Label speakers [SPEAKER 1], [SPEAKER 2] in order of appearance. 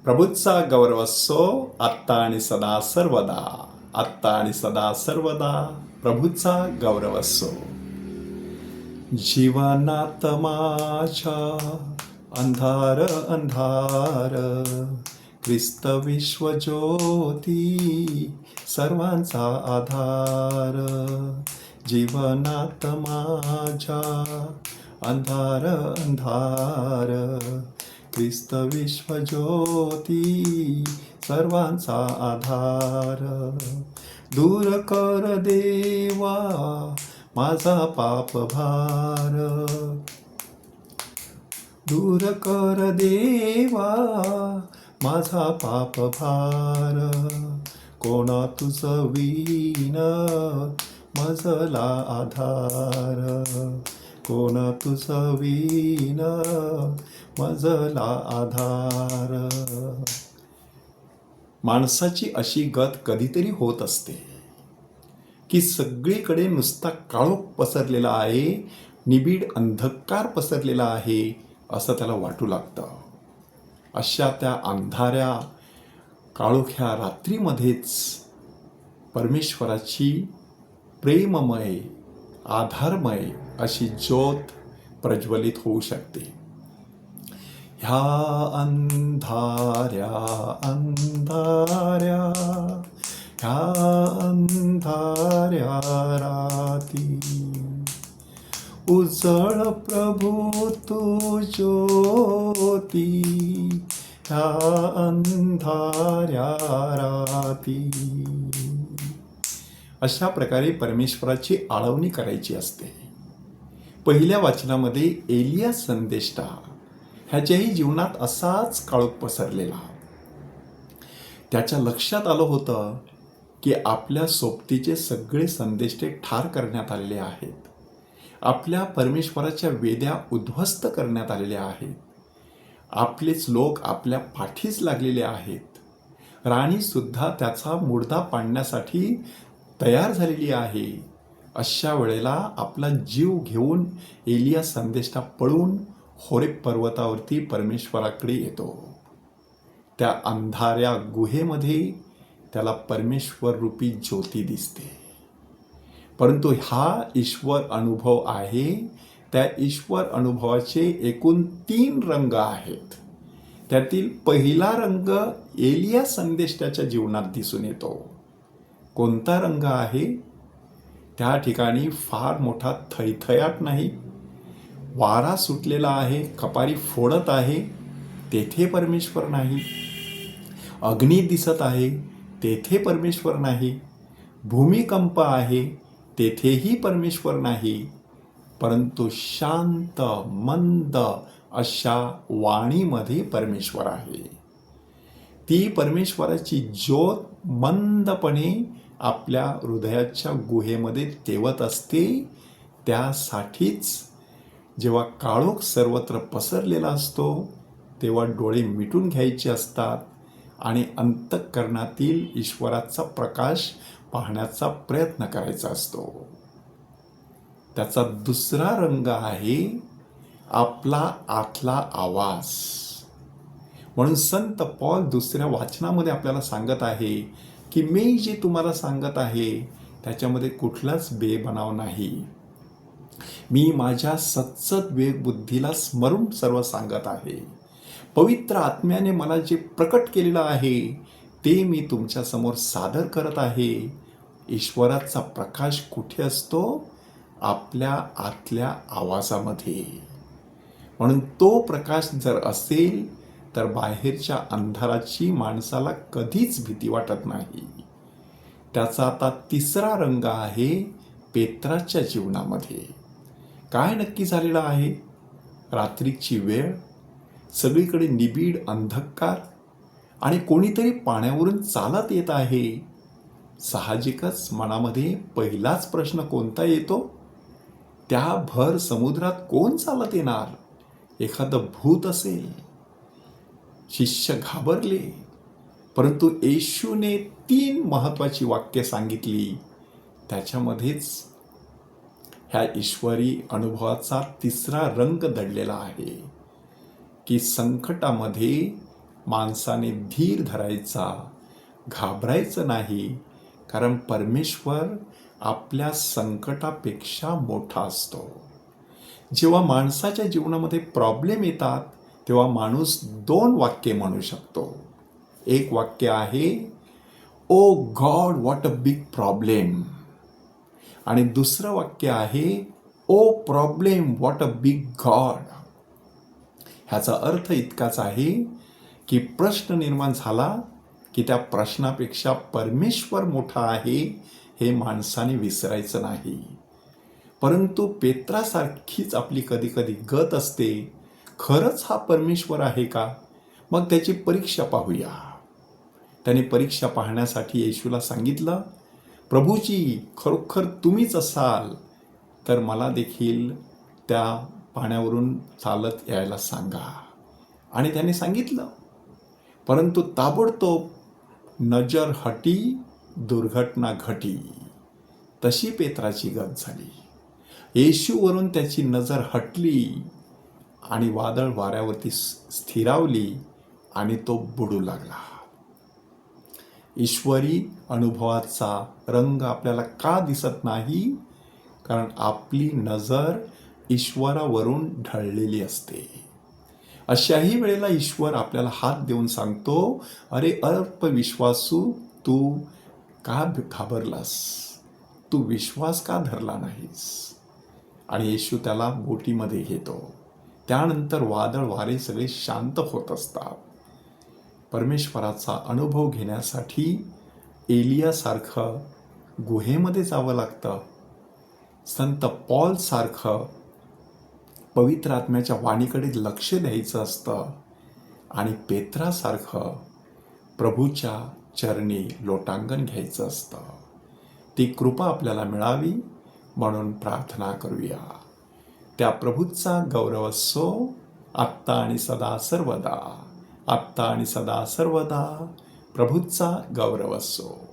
[SPEAKER 1] प्रभूचा गौरव असो आत्ता आणि सदा सर्वदा. आत्ता आणि सदा सर्वदा प्रभूचा गौरव असो. जीवनात माझ्या अंधार अंधार, ख्रिस्त विश्वज्योती सर्वांचा आधार. जीवनात माझ्या अंधार अंधार, ख्रिस्त विश्वज्योती सर्वांचा आधार. दूर कर देवा माझा पाप भार, दूर कर देवा माझा पाप भार. कोण तुझं विण मजला आधार, कोण तुझं विण मजला आधार. माणसाची अशी गत कधीतरी होत असते की सगळीकडे नुसता काळोख पसरलेला आहे, निबिड अंधकार पसरलेला आहे असं त्याला वाटू लागतं. अशा त्या अंधाऱ्या काळोख्या रात्रीमध्येच परमेश्वराची प्रेममय आधारमय अशी ज्योत प्रज्वलित होऊ शकते. ह्या अंधाऱ्या अंधाऱ्या, ह्या अंधाऱ्या राती, उजळ प्रभू तू ज्योती. ह्या अंधाऱ्या राती. अशा प्रकारे परमेश्वराची आळवणी करायची असते. पहिल्या वाचनामध्ये एलिया संदेष्टा ह्याच्याही जीवनात असाच काळोख पसरलेला. त्याच्या लक्षात आलं होतं की आपल्या सोबतीचे सगळे संदेष्टे ठार करण्यात आलेले आहेत. आपल्या परमेश्वराच्या वेद्या उद्ध्वस्त करण्यात आलेल्या आहेत. आपलेच लोक आपल्या पाठीस लागलेले आहेत. राणीसुद्धा त्याचा मुर्दा पाडण्यासाठी तयार झालेली आहे. अशा वेळेला आपला जीव घेऊन एलिया संदेष्टा पळून होरेब पर्वतावरती परमेश्वराकडे येतो. त्या अंधाऱ्या गुहेमध्ये त्याला परमेश्वर रूपी ज्योती दिसते. परंतु हा ईश्वर अनुभव आहे. त्या ईश्वर अनुभवाचे एकूण 3 रंग आहेत. त्यातील पहिला रंग एलिया संदेष्टाच्या जीवनात दिसून येतो. कोणता रंग आहे? त्या ठिकाणी फार मोठा थैथयाट नाही. वारा सुटलेला आहे, कपारी फोडत आहे, तेथे परमेश्वर नाही. अग्नी दिसत आहे, तेथे परमेश्वर नाही. भूमिकंप आहे, तेथेही परमेश्वर नाही. परंतु शांत मंद अशा वाणीमध्ये परमेश्वर आहे. ती परमेश्वराची ज्योत मंदपणे आपल्या हृदयाच्या गुहेमध्ये तेवत असते. त्यासाठीच जेव्हा काळोख सर्वत्र पसरलेला असतो तेव्हा डोळे मिटून घ्यायचे असतात आणि अंतःकरणातील ईश्वराचा प्रकाश पाहण्याचा प्रयत्न करायचा असतो. त्याचा दुसरा रंग आहे आपला आतला आवाज. म्हणून संत पॉल दुसऱ्या वाचनामध्ये आपल्याला सांगत आहे की मी जे तुम्हाला सांगत आहे त्याच्यामध्ये कुठलाच बेबनाव नाही. मी माझ्या सत्सद विवेक बुद्धीला स्मरून सर्व सांगत आहे. पवित्र आत्म्याने मला जे प्रकट केलेलं आहे ते मी तुमच्या समोर सादर करत आहे. ईश्वराचा प्रकाश कुठे असतो? आपल्या आतल्या आवाजामध्ये. म्हणून तो प्रकाश जर असेल तर बाहेरच्या अंधाराची माणसाला कधीच भीती वाटत नाही. त्याचा आता तिसरा रंग आहे पेत्राच्या जीवनामध्ये. काय नक्की झालेलं आहे? रात्रीची वेळ, सगळीकडे निबिड अंधकार आणि कोणीतरी पाण्यावरून चालत येत आहे. साहजिकच मनामध्ये पहिलाच प्रश्न कोणता येतो? त्या भर समुद्रात कोण चालत येणार? एखादं भूत असेल. शिष्य घाबरले. परंतु येशूने 3 महत्त्वाची वाक्य सांगितली. त्याच्यामध्येच ह्या ईश्वरी अनुभवाचा तिसरा रंग दडलेला आहे की संकटामध्ये माणसाने धीर धरायचा, घाबरायचं नाही, कारण परमेश्वर आपल्या संकटापेक्षा मोठा असतो. जेव्हा माणसाच्या जीवनामध्ये प्रॉब्लेम येतात तेव्हा माणूस 2 वाक्ये म्हणू शकतो. एक वाक्य आहे, oh God what a big problem, आणि दुसरं वाक्य आहे, oh problem what a big God. ह्याचा अर्थ इतकाच आहे की प्रश्न निर्माण झाला की त्या प्रश्नापेक्षा परमेश्वर मोठा आहे हे माणसाने विसरायचं नाही. परंतु पेत्रासारखीच आपली कधी कधी गत असते, खरंच हा परमेश्वर आहे का? मग त्याची परीक्षा पाहूया. त्याने परीक्षा पाहण्यासाठी येशूला सांगितलं, प्रभूजी खरोखर तुम्हीच असाल तर मला देखील त्या पाण्यावरून चालत यायला सांगा. आणि त्याने सांगितलं, परंतु ताबडतोब नजर हटी, दुर्घटना घटी. तशी पेत्राची गत झाली. येशूवरून त्याची नजर हटली आणि वादळ वाऱ्यावरती स्थिरावली आणि तो बुडू लागला. ईश्वरी अनुभवाचा रंग आपल्याला का दिसत नाही? कारण आपली नजर ईश्वरावरून ढळलेली असते. अशाही वेळेला ईश्वर आपल्याला हात देऊन सांगतो, अरे अल्पविश्वासू, तू का घाबरलास? तू विश्वास का धरला नाहीस? आणि येशू त्याला बोटीमध्ये घेतो. त्यानंतर वादळ वारे सगळे शांत होत असतात. परमेश्वराचा अनुभव घेण्यासाठी एलियासारखं गुहेमध्ये जावं लागतं. संत पॉलसारखं पवित्र आत्म्याच्या वाणीकडे लक्ष द्यायचं असतं. आणि पेत्रासारखं प्रभूच्या चरणी लोटांगण घ्यायचं असतं. ती कृपा आपल्याला मिळावी म्हणून प्रार्थना करूया. त्या प्रभूचा गौरव असो, आत्ता आणि सदा सर्वदा. आत्ता आणि सदा सर्वदा प्रभूचा गौरव असो.